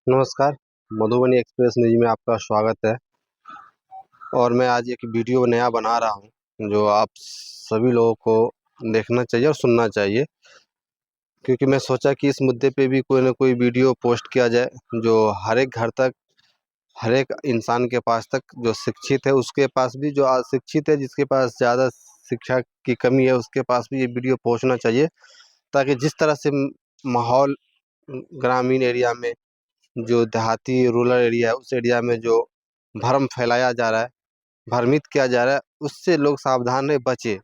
नमस्कार, Madhubani express news में आपका स्वागत है। और मैं आज एक वीडियो नया बना रहा हूँ, जो आप सभी लोगों को देखना चाहिए और सुनना चाहिए। क्योंकि मैं सोचा कि इस मुद्दे पे भी कोई ना कोई वीडियो पोस्ट किया जाए, जो हर एक घर तक, हर एक इंसान के पास तक, जो शिक्षित है उसके पास भी, जो अशिक्षित है जिसके पास ज़्यादा शिक्षा की कमी है उसके पास भी ये वीडियो पहुँचना चाहिए। ताकि जिस तरह से माहौल ग्रामीण एरिया में, जो देहाती रूरल एरिया है उस एरिया में जो भ्रम फैलाया जा रहा है, भ्रमित किया जा रहा है, उससे लोग सावधान रहें, बचें।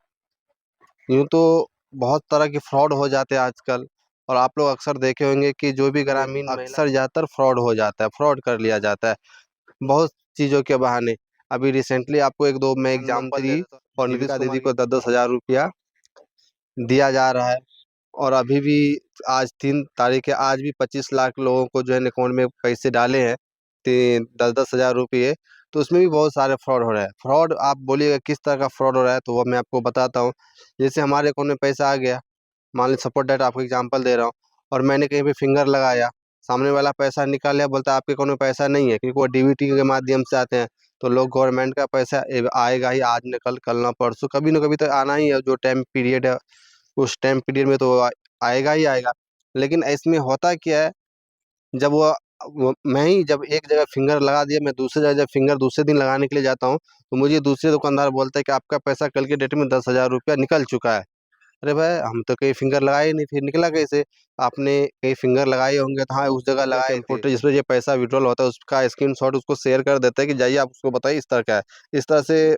यूँ तो बहुत तरह के फ्रॉड हो जाते हैं आजकल, और आप लोग अक्सर देखे होंगे कि जो भी ग्रामीण अक्सर ज़्यादातर फ्रॉड हो जाता है, फ्रॉड कर लिया जाता है, बहुत चीज़ों के बहाने। अभी रिसेंटली आपको 1-2 मैं एग्ज़ाम्पल दे देता हूँ, और जीविका दीदी को 10-10 हज़ार रुपया दिया जा रहा है। और अभी भी आज 3 तारीख है, आज भी 25 लाख लोगों को जो है अकाउंट में पैसे डाले हैं, 10-10 हज़ार रुपये। तो उसमें भी बहुत सारे फ्रॉड हो रहा है। फ्रॉड आप बोलिएगा किस तरह का फ्रॉड हो रहा है, तो वो मैं आपको बताता हूँ। जैसे हमारे अकाउंट में पैसा आ गया, मान लीजिए सपोज़ दैट आपको एग्ज़ाम्पल दे रहा हूँ, और मैंने कहीं पे फिंगर लगाया, सामने वाला पैसा निकाल लिया, बोलता है आपके अकाउंट में पैसा नहीं है, क्योंकि वो डीबीटी के माध्यम से आते हैं। तो लोग गवर्नमेंट का पैसा आएगा ही, आज न कल, कल ना परसों, कभी न कभी तो आना ही है। जो टाइम पीरियड है उस टाइम पीरियड में तो आएगा ही आएगा। लेकिन इसमें होता क्या है, जब वो मैं ही जब एक जगह फिंगर लगा दिया, मैं दूसरी जगह जब फिंगर दूसरे दिन लगाने के लिए जाता हूँ, तो मुझे दूसरे दुकानदार बोलता है कि आपका पैसा कल के डेट में 10 हज़ार रुपया निकल चुका है। अरे भाई, हम तो कहीं फिंगर लगाए ही नहीं, फिर निकला कैसे? आपने कहीं फिंगर लगाए होंगे तो हाँ, उस जगह लगाए थे। जिस पे ये पैसा विड्रॉल होता है उसका स्क्रीनशॉट उसको शेयर कर देते हैं कि जाइए आप उसको बताइए इस तरह का है। इस तरह से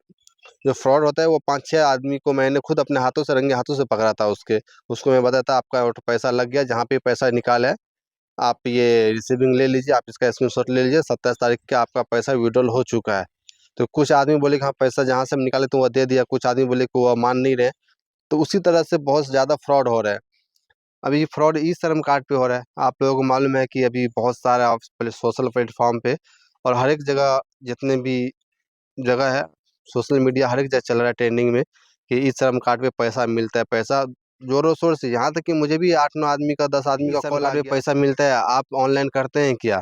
जो फ्रॉड होता है वो 5-6 आदमी को मैंने खुद अपने हाथों से, रंगे हाथों से पकड़ा था उसके। उसको मैं बताया था आपका पैसा लग गया, जहाँ पे पैसा निकाला है, आप ये रिसीविंग ले लीजिए, आप इसका स्क्रीनशॉट ले लीजिए, 27 तारीख का आपका पैसा विड्रॉल हो चुका है। तो कुछ आदमी बोले कि हाँ, पैसा जहाँ से हम निकाले तो वो दे दिया, कुछ आदमी बोले कि वो मान नहीं रहे। तो उसी तरह से बहुत ज़्यादा फ्रॉड हो रहा है। अभी फ्रॉड ई-श्रम कार्ड पे हो रहा है। आप लोगों को मालूम है कि अभी बहुत सारा आप पहले सोशल प्लेटफ़ॉर्म पे और हर एक जगह, जितने भी जगह है, सोशल मीडिया हर एक जगह चल रहा है ट्रेंडिंग में, कि ई-श्रम कार्ड पे पैसा मिलता है। पैसा ज़ोरों-शोर से, यहाँ तक कि मुझे भी 8-9 आदमी का, 10 आदमी का कॉल आ गया, पैसा मिलता है, आप ऑनलाइन करते हैं क्या?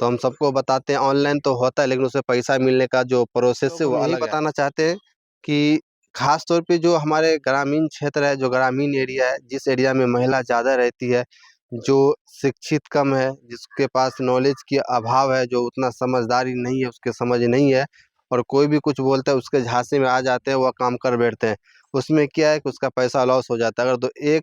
तो हम सबको बताते हैं ऑनलाइन तो होता है, लेकिन उससे पैसा मिलने का जो प्रोसेस है वो अलग है। बताना चाहते हैं कि ख़ास तौर पे जो हमारे ग्रामीण क्षेत्र है, जो ग्रामीण एरिया है, जिस एरिया में महिला ज़्यादा रहती है, जो शिक्षित कम है, जिसके पास नॉलेज की अभाव है, जो उतना समझदारी नहीं है, उसके समझ नहीं है, और कोई भी कुछ बोलता है उसके झांसे में आ जाते हैं, वह काम कर बैठते हैं। उसमें क्या है कि उसका पैसा लॉस हो जाता है। अगर तो एक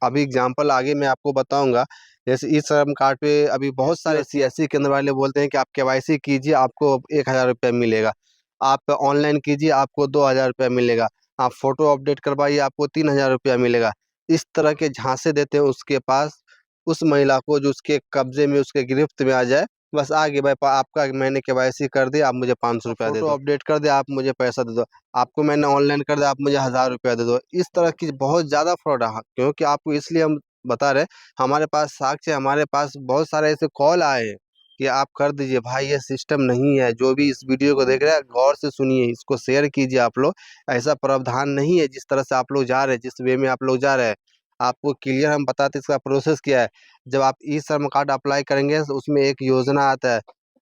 अभी एग्ज़ाम्पल आगे मैं आपको बताऊँगा, जैसे ई-श्रम कार्ड पे अभी बहुत सारे सीएससी केंद्र वाले बोलते हैं कि आप केवाईसी कीजिए, आपको 1000 रुपया मिलेगा। आप ऑनलाइन कीजिए, आपको 2000 रुपया मिलेगा। आप फ़ोटो अपडेट करवाइए, आपको 3000 रुपया मिलेगा। इस तरह के झांसे देते हैं उसके पास, उस महिला को जो उसके कब्ज़े में, उसके गिरफ्त में आ जाए, बस आ गए भाई, आपका मैंने केवाईसी कर दिया, आप मुझे 500 रुपया दे दो। फ़ोटो अपडेट कर दिया, आप मुझे पैसा दे दो। आपको मैंने ऑनलाइन कर दिया, आप मुझे 1000 रुपया दे दो। इस तरह की बहुत ज़्यादा फ्रॉड है। क्योंकि आपको इसलिए हम बता रहे हैं, हमारे पास साक्ष्य है, हमारे पास बहुत सारे ऐसे कॉल आए हैं कि आप कर दीजिए भाई, ये सिस्टम नहीं है। जो भी इस वीडियो को देख रहे हैं, गौर से सुनिए, इसको शेयर कीजिए आप लोग। ऐसा प्रावधान नहीं है जिस तरह से आप लोग जा रहे हैं, जिस वे में आप लोग जा रहे हैं। आपको क्लियर हम बताते हैं इसका प्रोसेस क्या है। जब आप ई-श्रम कार्ड अप्लाई करेंगे तो उसमें एक योजना आता है,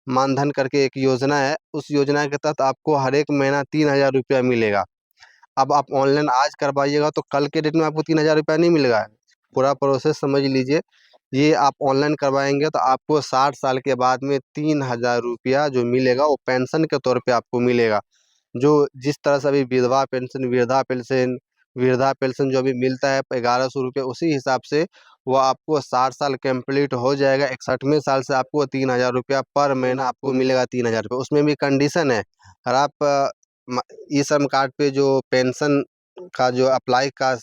मानधन करके एक योजना है, उस योजना के तहत आपको हर एक महीना 3000 रुपया मिलेगा। अब आप ऑनलाइन आज करवाइएगा तो कल के डेट में आपको 3000 रुपया नहीं मिलेगा। पूरा प्रोसेस समझ लीजिए। ये आप ऑनलाइन करवाएँगे तो आपको 60 साल के बाद में 3000 रुपया जो मिलेगा वो पेंशन के तौर पे आपको मिलेगा। जो जिस तरह से अभी विधवा पेंशन, वृद्धा पेंशन जो अभी मिलता है 1100 रुपये, उसी हिसाब से वो आपको 60 साल कंप्लीट हो जाएगा, 61वें साल से आपको 3000 रुपया पर महीना आपको मिलेगा, 3000 रुपये। उसमें भी कंडीशन है, अगर आप म ई-श्रम कार्ड पे जो पेंशन का जो अप्लाई का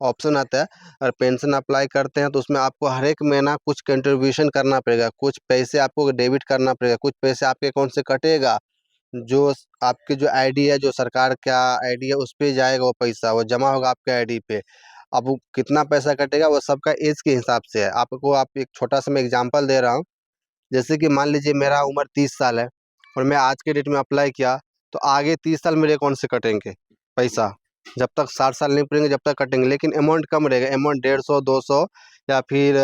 ऑप्शन आता है, और पेंशन अप्लाई करते हैं तो उसमें आपको हर एक महीना कुछ कंट्रीब्यूशन करना पड़ेगा, कुछ पैसे आपको डेबिट करना पड़ेगा, कुछ पैसे आपके अकाउंट से कटेगा। जो आपके जो आईडी है, जो सरकार का आईडी है, उस पे जाएगा वो पैसा, वो जमा होगा आपके आईडी पे। अब वो कितना पैसा कटेगा वो सबका ऐज के हिसाब से है। आपको आप एक छोटा-सा मैं एग्ज़ाम्पल दे रहा हूँ। जैसे कि मान लीजिए मेरा उम्र 30 साल है और मैं आज के डेट में अप्लाई किया, तो आगे 30 साल मेरे अकाउंट से कटेंगे पैसा। जब तक 60 साल नहीं पूरेंगे जब तक कटेंगे, लेकिन अमाउंट कम रहेगा, अमाउंट 150, 200 या फिर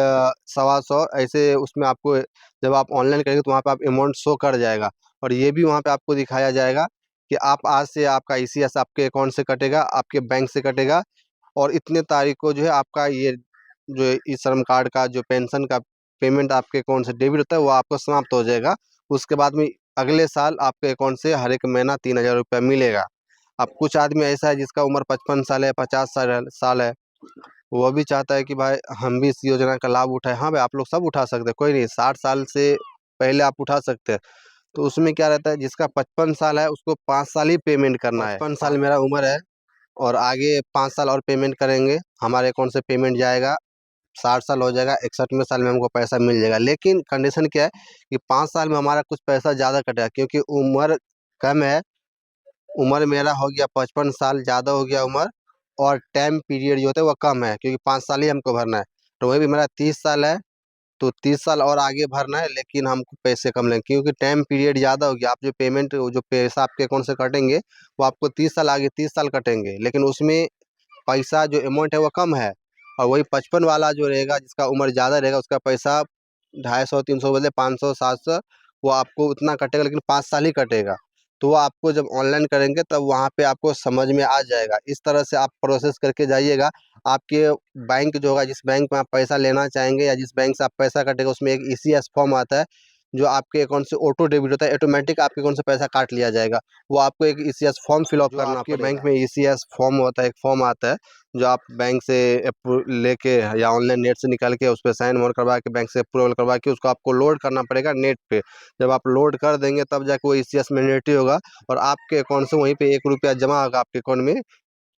125 ऐसे उसमें आपको जब आप ऑनलाइन करेंगे तो वहाँ पे आप अमाउंट शो कर जाएगा। और ये भी वहाँ पे आपको दिखाया जाएगा कि आप आज से आपका ईसीएस आपके अकाउंट से कटेगा, आपके बैंक से कटेगा, और इतने तारीख को जो है आपका ये जो ई श्रम कार्ड का जो पेंशन का पेमेंट आपके अकाउंट से डेबिट होता है वो आपको समाप्त हो जाएगा। उसके बाद में अगले साल आपके अकाउंट से हर एक महीना 3,000 रुपया मिलेगा। अब कुछ आदमी ऐसा है जिसका उम्र 55 साल है, 50 साल है, वो भी चाहता है कि भाई हम भी इस योजना का लाभ उठाएं। हाँ भाई, आप लोग सब उठा सकते हैं, कोई नहीं, 60 साल से पहले आप उठा सकते हैं। तो उसमें क्या रहता है, जिसका 55 साल है उसको 5 साल ही पेमेंट करना है। 55 साल मेरा उम्र है और आगे 5 साल और पेमेंट करेंगे, हमारे अकाउंट से पेमेंट जाएगा, 60 साल हो जाएगा, 61वें साल में हमको पैसा मिल जाएगा। लेकिन कंडीशन क्या है कि 5 साल में हमारा कुछ पैसा ज़्यादा कटेगा, क्योंकि उम्र कम है। उम्र मेरा हो गया 55 साल, ज़्यादा हो गया उम्र, और टाइम पीरियड जो होता है वो कम है, क्योंकि 5 साल ही हमको भरना है। तो वही भी मेरा 30 साल है, तो 30 साल और आगे भरना है, लेकिन हमको पैसे कम लेंगे क्योंकि टाइम पीरियड ज़्यादा हो गया। आप जो पेमेंट जो पैसा आपके अकाउंट से कटेंगे वो आपको 30 साल आगे 30 साल कटेंगे, लेकिन उसमें पैसा जो अमाउंट है वो कम है। और वही 55 वाला जो रहेगा, जिसका उम्र ज़्यादा रहेगा, उसका पैसा 250-300 बदले 500-700 वो आपको उतना कटेगा, लेकिन 5 साल ही कटेगा। तो वो आपको जब ऑनलाइन करेंगे तब वहाँ पे आपको समझ में आ जाएगा। इस तरह से आप प्रोसेस करके जाइएगा। आपके बैंक जो होगा, जिस बैंक में आप पैसा लेना चाहेंगे या जिस बैंक से आप पैसा कटेगा, उसमें एक ईसीएस फॉर्म आता है जो आपके अकाउंट से ऑटो डेबिट होता है, ऑटोमेटिक आपके अकाउंट से पैसा काट लिया जाएगा। वो आपको एक ईसीएस फॉर्म फिल अप करना पड़ेगा। बैंक में ईसीएस फॉर्म होता है, एक फॉर्म आता है जो आप बैंक से लेके या ऑनलाइन नेट से निकाल के उस पर साइन वाइन करवा के बैंक से अप्रूवल करवा के उसको आपको लोड करना पड़ेगा नेट पे। जब आप लोड कर देंगे तब जाके वो ईसीएस मैंडेटरी होगा, और आपके अकाउंट से वहीं पे 1 रुपया जमा होगा आपके अकाउंट में,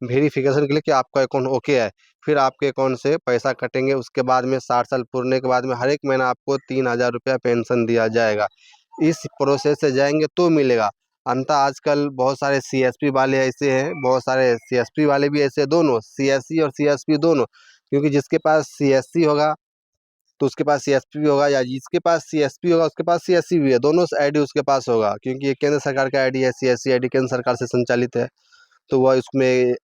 वेरिफिकेशन के लिए कि आपका अकाउंट ओके है। फिर आपके अकाउंट से पैसा कटेंगे। उसके बाद में 60 साल पूरने के बाद में हर एक महीना आपको 3,000 रुपया पेंशन दिया जाएगा। इस प्रोसेस से जाएंगे तो मिलेगा। अंततः आजकल बहुत सारे सीएसपी वाले ऐसे हैं, बहुत सारे सीएसपी वाले भी ऐसे, दोनों सीएससी और सीएसपी दोनों, क्योंकि जिसके पास सीएससी होगा तो उसके पास सीएसपी भी होगा, या जिसके पास सीएसपी होगा उसके पास सीएससी भी है, दोनों आईडी उसके पास होगा, क्योंकि ये केंद्र सरकार का आईडी है। सीएससी आईडी केंद्र सरकार से संचालित है, तो वह इसमें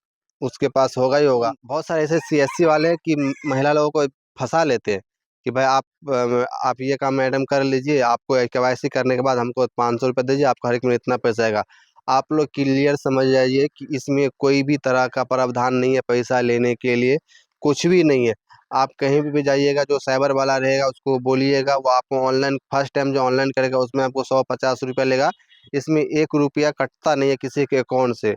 उसके पास होगा ही होगा। बहुत सारे ऐसे सीएससी वाले हैं कि महिला लोगों को फंसा लेते हैं कि भाई आप ये काम मैडम कर लीजिए, आपको केवाईसी करने के बाद हमको 500 रुपये दीजिए, आपको हर एक महीने इतना पैसा आएगा। आप लोग क्लियर समझ जाइए कि इसमें कोई भी तरह का प्रावधान नहीं है पैसा लेने के लिए, कुछ भी नहीं है। आप कहीं भी जाइएगा, जो साइबर वाला रहेगा उसको बोलिएगा, वो आपको ऑनलाइन फर्स्ट टाइम जो ऑनलाइन करेगा उसमें आपको 150 रुपया लेगा। इसमें 1 रुपया कटता नहीं है किसी के अकाउंट से।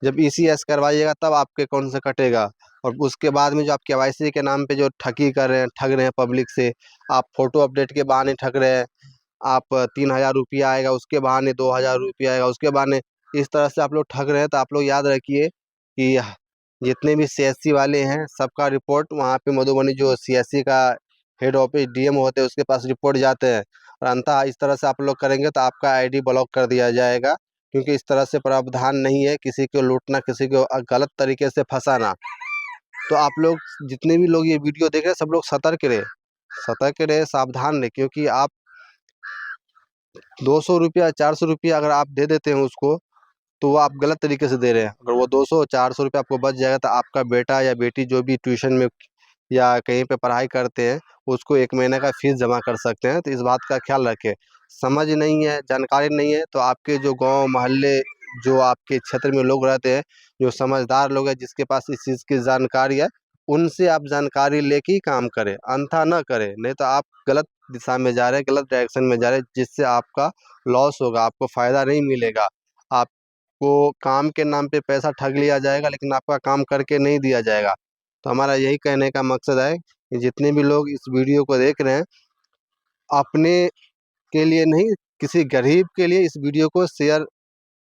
जब ईसीएस करवाइएगा तब आपके अकाउंट से कटेगा। और उसके बाद में जो आप केवाईसी के नाम पे जो ठगी कर रहे हैं, ठग रहे हैं पब्लिक से, आप फोटो अपडेट के बहाने ठग रहे हैं, आप 3,000 रुपया आएगा उसके बहाने, 2,000 रुपया आएगा उसके बहाने, इस तरह से आप लोग ठग रहे हैं। तो आप लोग याद रखिए कि जितने भी सीएससी वाले हैं सबका रिपोर्ट वहाँ पे मधुबनी जो सीएससी का हेड ऑफिस डीएम होते हैं उसके पास रिपोर्ट जाते हैं। और अंततः इस तरह से आप लोग करेंगे तो आपका आईडी ब्लॉक कर दिया जाएगा, क्योंकि इस तरह से प्रावधान नहीं है किसी को लूटना, किसी को गलत तरीके से फंसाना। तो आप लोग जितने भी लोग ये वीडियो देख रहे हैं सब लोग सतर्क रहे, सतर्क रहे, सावधान रहे, क्योंकि आप 200 रुपया 400 रुपया अगर आप दे देते हैं उसको, तो वो आप गलत तरीके से दे रहे हैं। अगर वो 200-400 रुपया आपको बच जाएगा तो आपका बेटा या बेटी जो भी ट्यूशन में या कहीं पे पढ़ाई करते हैं उसको 1 महीने का फीस जमा कर सकते हैं। तो इस बात का ख्याल रखें। समझ नहीं है, जानकारी नहीं है, तो आपके जो गांव मोहल्ले, जो आपके क्षेत्र में लोग रहते हैं, जो समझदार लोग हैं जिसके पास इस चीज़ की जानकारी है, उनसे आप जानकारी लेके ही काम करें, अन्यथा ना करें। नहीं तो आप गलत दिशा में जा रहे हैं, गलत डायरेक्शन में जा रहे हैं, जिससे आपका लॉस होगा, आपको फ़ायदा नहीं मिलेगा। आपको काम के नाम पे पैसा ठग लिया जाएगा, लेकिन आपका काम करके नहीं दिया जाएगा। तो हमारा यही कहने का मकसद है कि जितने भी लोग इस वीडियो को देख रहे हैं, अपने के लिए नहीं, किसी गरीब के लिए इस वीडियो को शेयर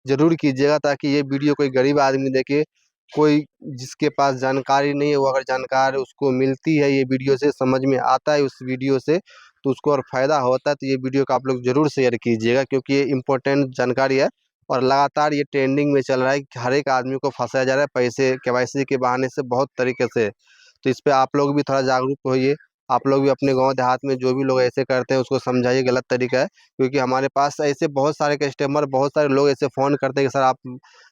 ज़रूर कीजिएगा, ताकि ये वीडियो कोई गरीब आदमी देखे, कोई जिसके पास जानकारी नहीं है, वो अगर जानकारी उसको मिलती है, ये वीडियो से समझ में आता है उस वीडियो से, तो उसको और फ़ायदा होता है। तो ये वीडियो को आप लोग ज़रूर शेयर कीजिएगा, क्योंकि ये इम्पोर्टेंट जानकारी है और लगातार ये ट्रेंडिंग में चल रहा है कि हर एक आदमी को फंसाया जा रहा है पैसे केवाईसी के बहाने से, बहुत तरीके से। तो इस पे आप लोग भी थोड़ा जागरूक होइए। आप लोग भी अपने गाँव देहात में जो भी लोग ऐसे करते हैं उसको समझाइए गलत तरीका है, क्योंकि हमारे पास ऐसे बहुत सारे कस्टमर, बहुत सारे लोग ऐसे फ़ोन करते हैं कि सर आप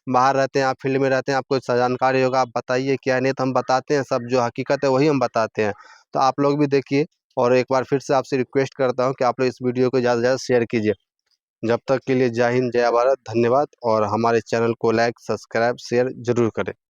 बाहर रहते हैं, आप फील्ड में रहते हैं, आपको जानकारी होगा, आप बताइए क्या, नहीं तो हम बताते हैं सब, जो हकीकत है वही हम बताते हैं। तो आप लोग भी देखिए, और एक बार फिर से आपसे रिक्वेस्ट करता हूँ कि आप लोग इस वीडियो को ज़्यादा से ज़्यादा शेयर कीजिए। जब तक के लिए जय हिंद, जय भारत, धन्यवाद। और हमारे चैनल को लाइक, सब्सक्राइब, शेयर ज़रूर करें।